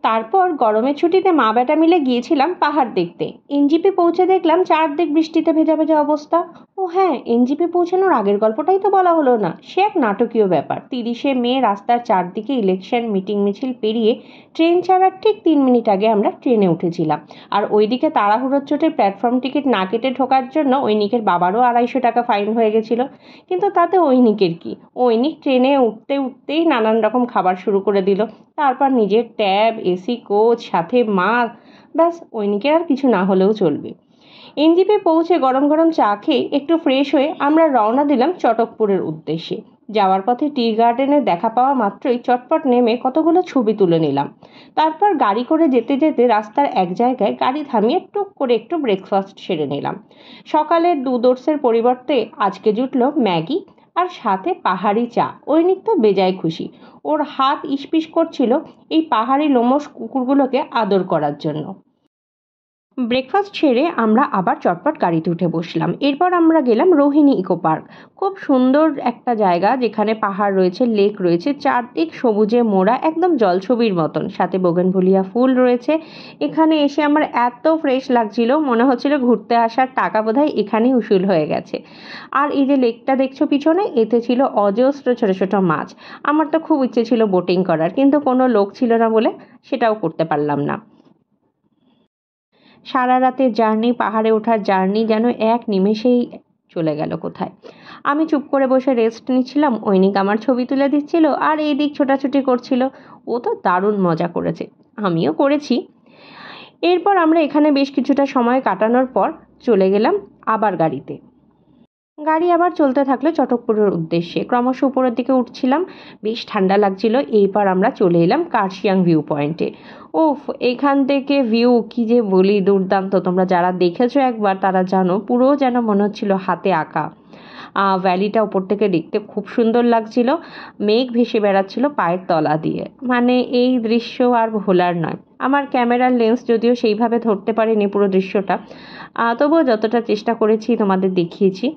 তারপর গরমের ছুটিতে মা বেটা মিলে গিয়েছিলাম পাহাড় দেখতে। এনজিপি পৌঁছে দেখলাম চারদিক বৃষ্টিতে ভেজা ভেজা অবস্থা। ও হ্যাঁ, এনজিপি পৌঁছানোর আগের গল্পটাই তো বলা হলো না। সে এক নাটকীয় ব্যাপার। 30শে মে রাস্তার চারদিকে ইলেকশন মিটিং মিছিল পেরিয়ে ট্রেন ছাড়ার ঠিক 3 মিনিট আগে আমরা ট্রেনে উঠেছিলাম। আর ওইদিকে তাড়াহুড়োর চোটে প্ল্যাটফর্ম টিকিট না কেটে ঢোকার জন্য ঐনিকের বাবারও 250 টাকা ফাইন হয়ে গেছিল। কিন্তু তাতে ঐনিকের কি, ঐনিক ট্রেনে উঠতে উঠতেই নানান রকম খাবার শুরু করে দিল। তারপর নিজের ট্যাব, এসি কোচ, সাথে মা, ব্যাস ঐনিকের আর কিছু না হলেও চলবে। এনজিপি পৌঁছে গরম গরম চা খেয়ে একটু ফ্রেশ হয়ে আমরা রওনা দিলাম চটকপুরের উদ্দেশ্যে। যাওয়ার পথে টি গার্ডেনে দেখা পাওয়া মাত্রই চটপট নেমে কতগুলো ছবি তুলে নিলাম। তারপর গাড়ি করে যেতে যেতে রাস্তার এক জায়গায় গাড়ি থামিয়ে টুক করে একটু ব্রেকফাস্ট সেরে নিলাম। সকালের দুধ ওটসের পরিবর্তে আজকে জুটল ম্যাগি আর সাথে পাহাড়ি চা। ঐনিক তো বেজায় খুশি। ওর হাত ইসপিস করছিল এই পাহাড়ি লোমশ কুকুরগুলোকে আদর করার জন্য। ব্রেকফাস্ট সেরে আমরা আবার চটপট গাড়িতে উঠে বসলাম। এরপর আমরা গেলাম রোহিণী ইকো পার্ক। খুব সুন্দর একটা জায়গা, যেখানে পাহাড় রয়েছে, লেক রয়েছে, চারদিক সবুজে মোড়া, একদম জলছবির মতন, সাথে বোগেনভেলিয়া ফুল রয়েছে। এখানে এসে আমার এত ফ্রেশ লাগছিল, মনে হচ্ছিল ঘুরতে আসার টাকা বোধহয় এখানেই উসুল হয়ে গেছে। আর এই যে লেকটা দেখছো পিছনে, এতে ছিল অজস্র ছোট ছোট মাছ। আমার তো খুব ইচ্ছে ছিল বোটিং করার, কিন্তু কোনো লোক ছিল না বলে সেটাও করতে পারলাম না। সারা রাতের জার্নি, পাহাড়ে ওঠার জার্নি যেন এক নিমেষেই চলে গেল কোথায়। আমি চুপ করে বসে রেস্ট নিচ্ছিলাম, ঐনিক আমার ছবি তুলে দিচ্ছিল আর এই দিক ছোটাছুটি করছিল। ও তো দারুণ মজা করেছে, আমিও করেছি। এরপর আমরা এখানে বেশ কিছুটা সময় কাটানোর পর চলে গেলাম আবার গাড়িতে। গাড়ি আবার চলতে থাকলো চটকপুরের উদ্দেশ্যে। ক্রমশ উপরের দিকে উঠছিলাম, বেশ ঠান্ডা লাগছিল। এইবার আমরা চলে এলাম কার্শিয়াং ভিউ পয়েন্টে। ওফ, এখান থেকে ভিউ কি যে বলি, দুর্দান্ত। তোমরা যারা দেখেছো একবার তারা জানো, পুরো যেন মনে হচ্ছিল হাতে আঁকা। ভ্যালিটা উপর থেকে দেখতে খুব সুন্দর লাগছিল। মেঘ ভেসে বেড়াচ্ছিল পায়ের তলা দিয়ে। মানে এই দৃশ্য আর ভোলার নয়। আমার ক্যামেরার লেন্স যদিও সেইভাবে ধরতে পারেনি পুরো দৃশ্যটা, তবুও যতটা চেষ্টা করেছি তোমাদের দেখিয়েছি।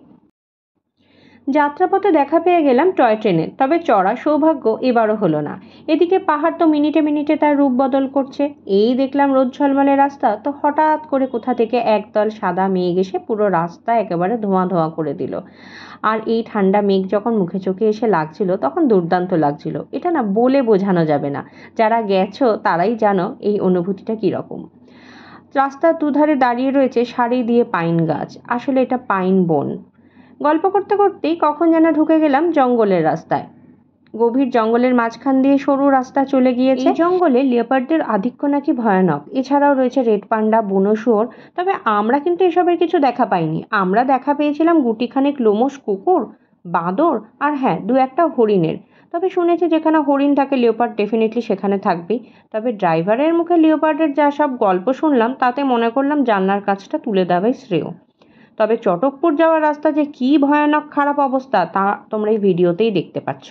যাত্রাপথে দেখা পেয়ে গেলাম টয় ট্রেনের, তবে চড়ার সৌভাগ্য এবারও হলো না। এদিকে পাহাড় তো মিনিটে মিনিটে তার রূপ বদল করছে। এই দেখলাম রোদ ঝলমলে রাস্তা, তো হঠাৎ করে কোথা থেকে একদল সাদা মেঘ এসে পুরো রাস্তা একেবারে ধোঁয়া ধোঁয়া করে দিল। আর এই ঠান্ডা মেঘ যখন মুখে চোখে এসে লাগছিল তখন দুর্দান্ত লাগছিল। এটা না বলে বোঝানো যাবে না, যারা গেছো তারাই জানো এই অনুভূতিটা কীরকম। রাস্তার দুধারে দাঁড়িয়ে রয়েছে সারি দিয়ে পাইন গাছ, আসলে এটা পাইন বন। গল্প করতে করতেই কখন যেন ঢুকে গেলাম জঙ্গলের রাস্তায়। গভীর জঙ্গলের মাঝখান দিয়ে সরু রাস্তা চলে গিয়েছে। এই জঙ্গলে লিওপার্ডদের আধিক্য নাকি ভয়ানক। এছাড়াও রয়েছে রেড পান্ডা, বুনো শুয়োর। তবে আমরা কিন্তু এসবের কিছু দেখা পাইনি। আমরা দেখা পেয়েছিলাম গুটিখানেক লোমশ কুকুর, বাঁদর আর হ্যাঁ, 2-1টা হরিণের। তবে শুনেছি যেখানে হরিণ থাকে লিওপার্ড ডেফিনেটলি সেখানে থাকবেই। তবে ড্রাইভারের মুখে লিওপার্ডের যা সব গল্প শুনলাম তাতে মনে করলাম জানলার কাজটা তুলে দেওয়াই শ্রেয়। তবে চটকপুর যাওয়ার রাস্তা যে কী ভয়ানক খারাপ অবস্থা তা তোমরা এই ভিডিওতেই দেখতে পাচ্ছ।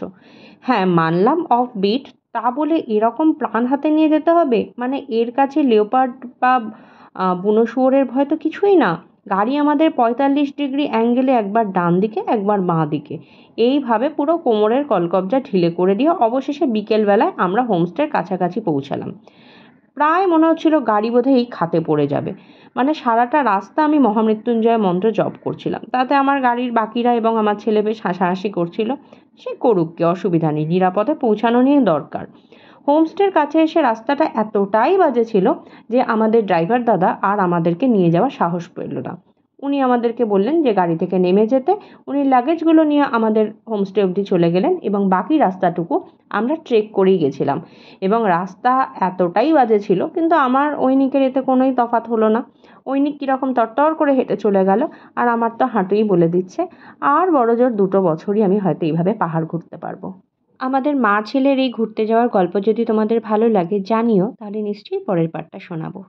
হ্যাঁ, মানলাম অফ বিট, তা বলে এরকম প্রাণ হাতে নিয়ে যেতে হবে? মানে এর কাছে লিওপার্ড বা বুনো শুয়োরের ভয় তো কিছুই না। গাড়ি আমাদের 45 ডিগ্রি অ্যাঙ্গেলে একবার ডান দিকে একবার বাঁ দিকে, এইভাবে পুরো কোমরের কলকবজা ঢিলে করে দিয়ে অবশেষে বিকেলবেলায় আমরা হোমস্টের কাছাকাছি পৌঁছালাম। প্রায় মনে হচ্ছিল গাড়ি বোধহয় এই খাতে পড়ে যাবে। মানে সারাটা রাস্তা আমি মহামৃত্যুঞ্জয় মন্ত্র জপ করছিলাম। তাতে আমার গাড়ির বাকিরা এবং আমার ছেলে বেশ হাসাহাসি করছিল। সে করুক, কি অসুবিধা নেই, নিরাপদে পৌঁছানো নিয়ে দরকার। হোমস্টের কাছে এসে রাস্তাটা এতটাই বাজে ছিল যে আমাদের ড্রাইভার দাদা আর আমাদেরকে নিয়ে যাওয়ার সাহস পেল না। উনি আমাদেরকে বললেন যে গাড়ি থেকে নেমে যেতে। উনি লাগেজগুলো নিয়ে আমাদের হোমস্টে অবধি চলে গেলেন এবং বাকি রাস্তাটুকু আমরা ট্রেক করেই গেছিলাম। এবং রাস্তা এতটাই বাজে ছিল, কিন্তু আমার ঐনিকের এতে কোনোই তফাৎ হলো না। ঐনিক কীরকম তরতর করে হেঁটে চলে গেল, আর আমার তো হাঁটুই বলে দিচ্ছে আর বড়জোর 2 বছরই আমি হয়তো এইভাবে পাহাড় ঘুরতে পারবো। আমাদের মা ছেলের এই ঘুরতে যাওয়ার গল্প যদি তোমাদের ভালো লাগে জানিও, তাহলে নিশ্চয়ই পরের পার্টটা শোনাবো।